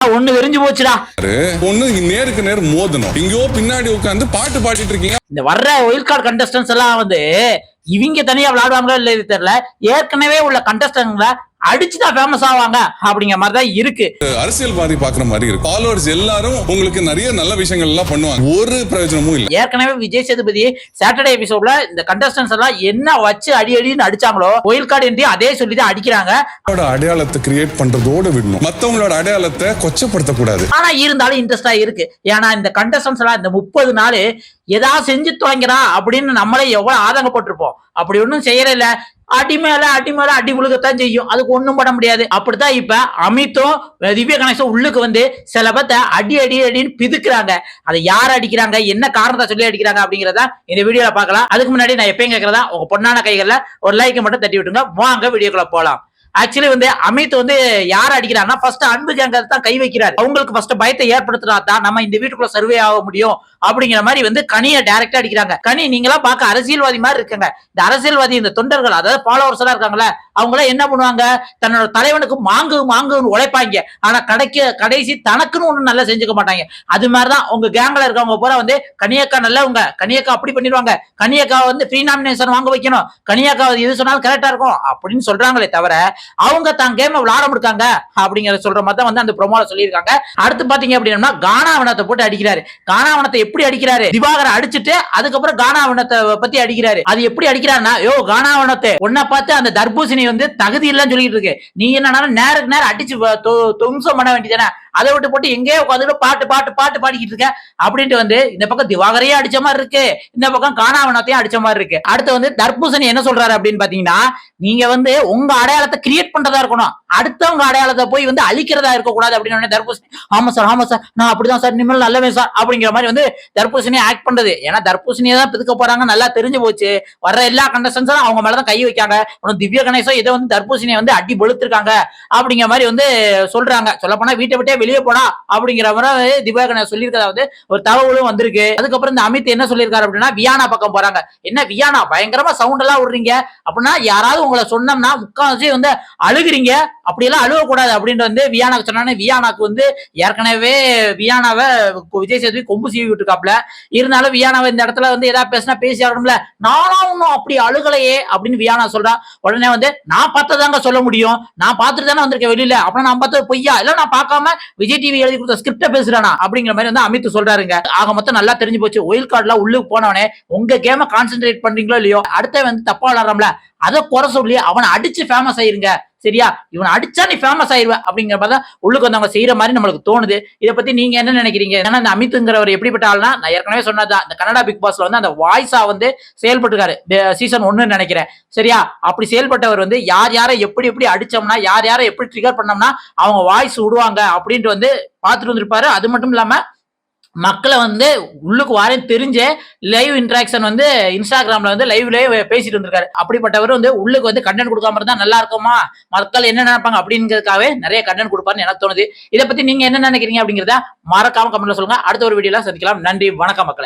ஒண்ணு விரிஞ்சு போச்சுடா. ஒண்ணு நேருக்கு நேர் மோதணும். இங்கோ பின்னாடி உட்கார்ந்து பாட்டு பாடிட்டு இருக்கீங்க. இந்த வர்ற ஒயில் கார்டு கண்டஸ்டன்ஸ் எல்லாம் வந்து இவங்க தனியா விளையாடுவாங்களோ இல்ல தெரியல, ஏற்கனவே உள்ள கண்டஸ்டன்ட்ல அடிச்சுதான் ஃபேமஸ் ஆவாங்க அப்படிங்கிற மாதிரி தான் இருக்கு. அரசியல்வாதி பாக்குற மாதிரி இருக்கு. ஃபாலோவர்ஸ் எல்லாரும் உங்களுக்கு நிறைய நல்ல விஷயங்கள் எல்லாம் பண்ணுவாங்க, ஒரு பிரயோஜனமும் இல்ல. ஏற்கனவே விஜய் சேதுபதி சாட்டர்டே எபிசோட்ல இந்த கண்டஸ்டன்ஸ் எல்லாம் என்ன வச்சு அடி அடின்னு அடிச்சாங்களோ, ஒயில் கார்டு என்று அதே சொல்லிதான் அடிக்கிறாங்க. அடையாளத்தை கிரியேட் பண்றதோட விடணும், மத்தவங்களோட அடையாளத்தை கொச்சப்படுத்த கூடாது. ஆனா இருந்தாலும் இன்ட்ரெஸ்டா இருக்கு. ஏன்னா இந்த கண்டஸ்டன்ஸ் எல்லாம் இந்த 30 நாள் ஏதாவது செஞ்சு துவங்கிறா அப்படின்னு நம்மளே எவ்வளவு ஆதங்கப்பட்டிருப்போம். அப்படி ஒன்னும் செய்யறதில்ல. அடி மேல அடி முழுகத்தான் செய்யும். அதுக்கு ஒண்ணும் பண்ண முடியாது. அப்படித்தான் இப்ப அமித்தும் திவ்யா கணேசும் உள்ளுக்கு வந்து சில பேர்த்த அடின்னு பிதுக்குறாங்க. அதை யார் அடிக்கிறாங்க, என்ன காரணத்தை சொல்லி அடிக்கிறாங்க அப்படிங்கறத இந்த வீடியோல பார்க்கலாம். அதுக்கு முன்னாடி நான் எப்பயும் கேட்கறதா, உங்க பொண்ணான கைகள்ல ஒரு லைக் மட்டும் தட்டி விட்டுங்க. வாங்க வீடியோக்குள்ள போலாம். ஆக்சுவலி வந்து அமித் வந்து யார் அடிக்கிறாருன்னா ஃபர்ஸ்ட் அன்பு கேங்க தான் கை வைக்கிறாரு. அவங்களுக்கு ஃபர்ஸ்ட் பயத்தை ஏற்படுத்தினா தான் நம்ம இந்த வீட்டுக்குள்ள சர்வே ஆக முடியும் அப்படிங்கிற மாதிரி வந்து கனியை டைரக்டா அடிக்கிறாங்க. கனி நீங்களா பார்க்க அரசியல்வாதி மாதிரி இருக்காங்க. இந்த அரசியல்வாதி இந்த தொண்டர்கள் அதாவது ஃபாலோவர்ஸ் எல்லாம் இருக்காங்களா, அவங்க எல்லாம் என்ன பண்ணுவாங்க, தன்னோட தலைவனுக்கு மாங்குன்னு உழைப்பாங்க. ஆனா கடைசி தனக்குன்னு ஒண்ணு நல்லா செஞ்சுக்க மாட்டாங்க. அது மாதிரிதான் உங்க கேங்ல இருக்கவங்க பூரா வந்து கனியக்கா நல்லவங்க, கனியக்கா அப்படி பண்ணிடுவாங்க, கனியக்கா வந்து ஃப்ரீ நாமினேஷன் வாங்க வைக்கணும், கனியக்கா எது சொன்னாலும் கரெக்டா இருக்கும் அப்படின்னு சொல்றாங்களே தவிர அவங்க தான் கேம் விளையாட முடியாங்க அப்படிங்கறத சொல்ற மாதிரி தான் வந்து அந்த ப்ரோமோல சொல்லியிருக்காங்க. அடுத்து பாத்தீங்க அப்படின்னா கானாவனத்தை போட்டு அடிக்கிறாரு. கானாவனத்தை எப்படி அடிக்கிறாரு, திவாகரை அடிச்சுட்டு அதுக்கப்புறம் கானாவனத்தை பத்தி அடிக்கிறாரு. அது எப்படி அடிக்கிறாருன்னா, யோ கானாவனத்தை உன்னை பார்த்து அந்த தர்பூசணி வந்து தகுதி இல்லைன்னு சொல்லிட்டு இருக்கு, நீ என்ன நேருக்கு நேரம் அடிச்சு தும்சம் பண்ண வேண்டியதானே, அதை விட்டு போட்டு எங்கேயோ உட்காந்து பாட்டு பாடிக்கிட்டு இருக்க அப்படின்ட்டு வந்து இந்த பக்கம் திவாகரையும் அடிச்ச மாதிரி இருக்கு, இந்த பக்கம் கானாவனத்தையும் அடிச்ச மாதிரி இருக்கு. அடுத்து வந்து தர்பூசணி என்ன சொல்றாரு அப்படின்னு பாத்தீங்கன்னா, நீங்க வந்து உங்க அடையாளத்தை கிரியேட் பண்றதா இருக்கணும், அடுத்தவங்க அடையாளத்தை போய் வந்து அழிக்கிறதா இருக்க கூடாது அப்படின்னு தர்பூசணி ஆமா சார் நான் அப்படிதான் சார், நிமல் நல்லவே சார் அப்படிங்கிற மாதிரி வந்து தர்பூசணி ஆக்ட் பண்றது. ஏன்னா தர்பூசணியை தான் பிதுக்க போறாங்க நல்லா தெரிஞ்சு போச்சு. வர்ற எல்லா கண்டஸ்டன்ஸும் அவங்க மேலதான் கை வைக்காங்க. திவ்யா கணேசம் இதை வந்து தர்பூசணியை வந்து அடி பொழுத்திருக்காங்க அப்படிங்கிற மாதிரி வந்து சொல்றாங்க. சொல்ல போனா வீட்டை விட்டே வெளியே போடா அப்படிங்கிற மாதிரி திவ்யா கணேசன் சொல்லியிருக்கா வந்து ஒரு தகவலும் வந்திருக்கு. அதுக்கப்புறம் இந்த அமித் என்ன சொல்லியிருக்காரு அப்படின்னா, வியானா பக்கம் போறாங்க. என்ன வியானா பயங்கரமா சவுண்ட் எல்லாம் விடுறீங்க அப்படின்னா, யாராவது உங்களை சொன்னோம்னா முக்காவாசி வந்து அழுகுறீங்க, அப்படியெல்லாம் அழுகக்கூடாது அப்படின்னு வந்து வியானாக்கு சொன்னானே. வியானாக்கு வந்து ஏற்கனவே வியானாவை விஜய் சேதுபதி கொம்பு சீவி விட்டுருக்காப்ல. இருந்தாலும் வியானாவை இந்த இடத்துல வந்து ஏதாவது பேசினா பேசி ஆகணும்ல, நானும் ஒன்னும் அப்படி அழுகலையே அப்படின்னு வியானா சொல்றா. உடனே வந்து நான் பார்த்ததாங்க சொல்ல முடியும், நான் பார்த்துட்டு தானே வந்திருக்கேன் வெளியில, அப்புறம் நான் பார்த்தது பொய்யா, இல்ல நான் பார்க்காம விஜய் டிவி எழுதி கொடுத்த ஸ்கிரிப்ட பேசுறானா அப்படிங்கிற மாதிரி வந்து அமித் சொல்றாருங்க. ஆக மொத்தம் நல்லா தெரிஞ்சு போச்சு, ஒயில் கார்டுல உள்ளுக்கு போனவனே உங்க கேம கான்சென்ட்ரேட் பண்றீங்களோ இல்லையோ, அடுத்த வந்து தப்பா விளாடுறாம்ல அதை குறை சொல்லி அவனை அடிச்சு ஃபேமஸ் ஆயிருங்க. சரியா, இவனை அடிச்சா நீ ஃபேமஸ் ஆயிருவ அப்படிங்கிற மாதிரி தான் உள்ளுக்கு வந்தவங்க செய்யற மாதிரி நம்மளுக்கு தோணுது. இதை பத்தி நீங்க என்ன நினைக்கிறீங்க? ஏன்னா இந்த அமித்ங்கிறவர் எப்படிப்பட்ட ஆள்னா, நான் ஏற்கனவே சொன்னதான் இந்த கனடா பிக் பாஸ்ல வந்து அந்த வாய்ஸா வந்து செயல்பட்டுருக்காரு சீசன் 1 நினைக்கிறேன். சரியா, அப்படி செயல்பட்டவர் வந்து யார் யாரை எப்படி அடிச்சோம்னா, யார் யாரை எப்படி ட்ரிகர் பண்ணோம்னா அவங்க வாய்ஸ் விடுவாங்க அப்படின்ட்டு வந்து பார்த்துட்டு வந்திருப்பாரு. அது மட்டும் இல்லாம மக்களை வந்து உள்ளுக்கு வாரேன் தெரிஞ்ச லைவ் இன்டராக்ஷன் வந்து இன்ஸ்டாகிராம்ல வந்து லைவ்லயே பேசிட்டு இருந்திருக்காரு. அப்படிப்பட்டவர் வந்து உள்ளுக்கு வந்து கண்டென்ட் கொடுக்காம இருந்தா நல்லா இருக்குமா, மக்கள் என்ன நினைப்பாங்க அப்படிங்கிறதுக்காகவே நிறைய கண்டென்ட் கொடுப்பாருன்னு எனக்கு தோணுது. இதை பத்தி நீங்க என்ன நினைக்கிறீங்க அப்படிங்கிறத மறக்காம கமெண்ட்ல சொல்லுங்க. அடுத்த ஒரு வீடியோல சந்திக்கலாம். நன்றி, வணக்கம் மக்களை.